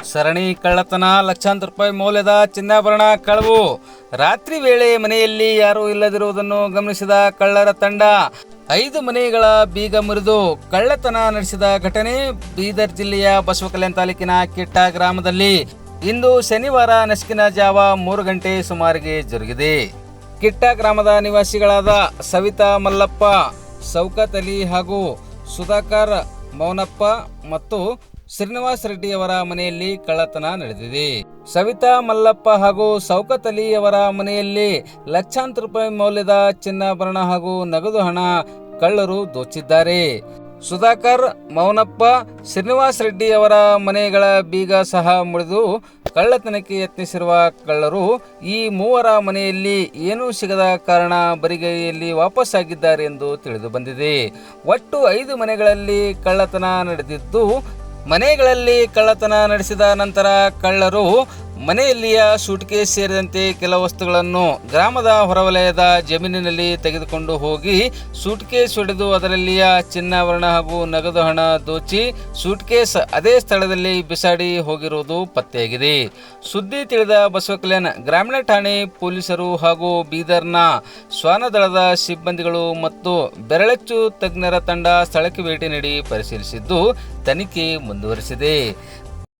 ಸರಣಿ ಕಳ್ಳತನ, ಲಕ್ಷಾಂತರ ರೂಪಾಯಿ ಮೌಲ್ಯದ ಚಿನ್ನಾಭರಣ ಕಳವು. ರಾತ್ರಿ ವೇಳೆ ಮನೆಯಲ್ಲಿ ಯಾರೂ ಇಲ್ಲದಿರುವುದನ್ನು ಗಮನಿಸಿದ ಕಳ್ಳರ ತಂಡ 5 ಮನೆಗಳ ಬೀಗ ಮುರಿದು ಕಳ್ಳತನ ನಡೆಸಿದ ಘಟನೆ ಬೀದರ್ ಜಿಲ್ಲೆಯ ಬಸವಕಲ್ಯಾಣ ತಾಲೂಕಿನ ಕಿಟ್ಟ ಗ್ರಾಮದಲ್ಲಿ ಇಂದು ಶನಿವಾರ ನಸುಕಿನ ಜಾವ 3 ಗಂಟೆ ಸುಮಾರಿಗೆ ಜರುಗಿದೆ. ಕಿಟ್ಟ ಗ್ರಾಮದ ನಿವಾಸಿಗಳಾದ ಸವಿತಾ ಮಲ್ಲಪ್ಪ, ಶೌಕತ್ ಅಲಿ ಹಾಗೂ ಸುಧಾಕರ್ ಮೌನಪ್ಪ ಮತ್ತು ಶ್ರೀನಿವಾಸ್ ರೆಡ್ಡಿ ಅವರ ಮನೆಯಲ್ಲಿ ಕಳ್ಳತನ ನಡೆದಿದೆ. ಸವಿತಾ ಮಲ್ಲಪ್ಪ ಹಾಗೂ ಶೌಕತ್ ಅಲಿ ಅವರ ಮನೆಯಲ್ಲಿ ಲಕ್ಷಾಂತರ ರೂಪಾಯಿ ಮೌಲ್ಯದ ಚಿನ್ನಾಭರಣ ಹಾಗೂ ನಗದು ಹಣ ಕಳ್ಳರು ದೋಚಿದ್ದಾರೆ. ಸುಧಾಕರ್, ಮೌನಪ್ಪ, ಶ್ರೀನಿವಾಸ್ ರೆಡ್ಡಿ ಅವರ ಮನೆಗಳ ಬೀಗ ಸಹ ಮುರಿದು ಕಳ್ಳತನಕ್ಕೆ ಯತ್ನಿಸಿರುವ ಕಳ್ಳರು ಈ ಮೂವರ ಮನೆಯಲ್ಲಿ ಏನೂ ಸಿಗದ ಕಾರಣ ಬರಿಗೈಯಲ್ಲಿ ವಾಪಸ್ಸಾಗಿದ್ದಾರೆ ಎಂದು ತಿಳಿದು ಬಂದಿದೆ. ಒಟ್ಟು 5 ಮನೆಗಳಲ್ಲಿ ಕಳ್ಳತನ ನಡೆದಿದ್ದು, ಮನೆಗಳಲ್ಲಿ ಕಳ್ಳತನ ನಡೆಸಿದ ನಂತರ ಕಳ್ಳರು ಮನೆಯಲ್ಲಿಯ ಸೂಟ್ಕೇಸ್ ಸೇರಿದಂತೆ ಕೆಲ ವಸ್ತುಗಳನ್ನು ಗ್ರಾಮದ ಹೊರವಲಯದ ಜಮೀನಿನಲ್ಲಿ ತೆಗೆದುಕೊಂಡು ಹೋಗಿ ಸೂಟ್ಕೇಸ್ ಹೊಡೆದು ಅದರಲ್ಲಿಯ ಚಿನ್ನಾಭರಣ ಹಾಗೂ ನಗದು ಹಣ ದೋಚಿ ಸೂಟ್ಕೇಸ್ ಅದೇ ಸ್ಥಳದಲ್ಲಿ ಬಿಸಾಡಿ ಹೋಗಿರುವುದು ಪತ್ತೆಯಾಗಿದೆ. ಸುದ್ದಿ ತಿಳಿದ ಬಸವಕಲ್ಯಾಣ ಗ್ರಾಮೀಣ ಠಾಣೆ ಪೊಲೀಸರು ಹಾಗೂ ಬೀದರ್ನ ಶ್ವಾನದಳದ ಸಿಬ್ಬಂದಿಗಳು ಮತ್ತು ಬೆರಳಚ್ಚು ತಜ್ಞರ ತಂಡ ಸ್ಥಳಕ್ಕೆ ಭೇಟಿ ನೀಡಿ ಪರಿಶೀಲಿಸಿದ್ದು ತನಿಖೆ ಮುಂದುವರಿಸಿದೆ.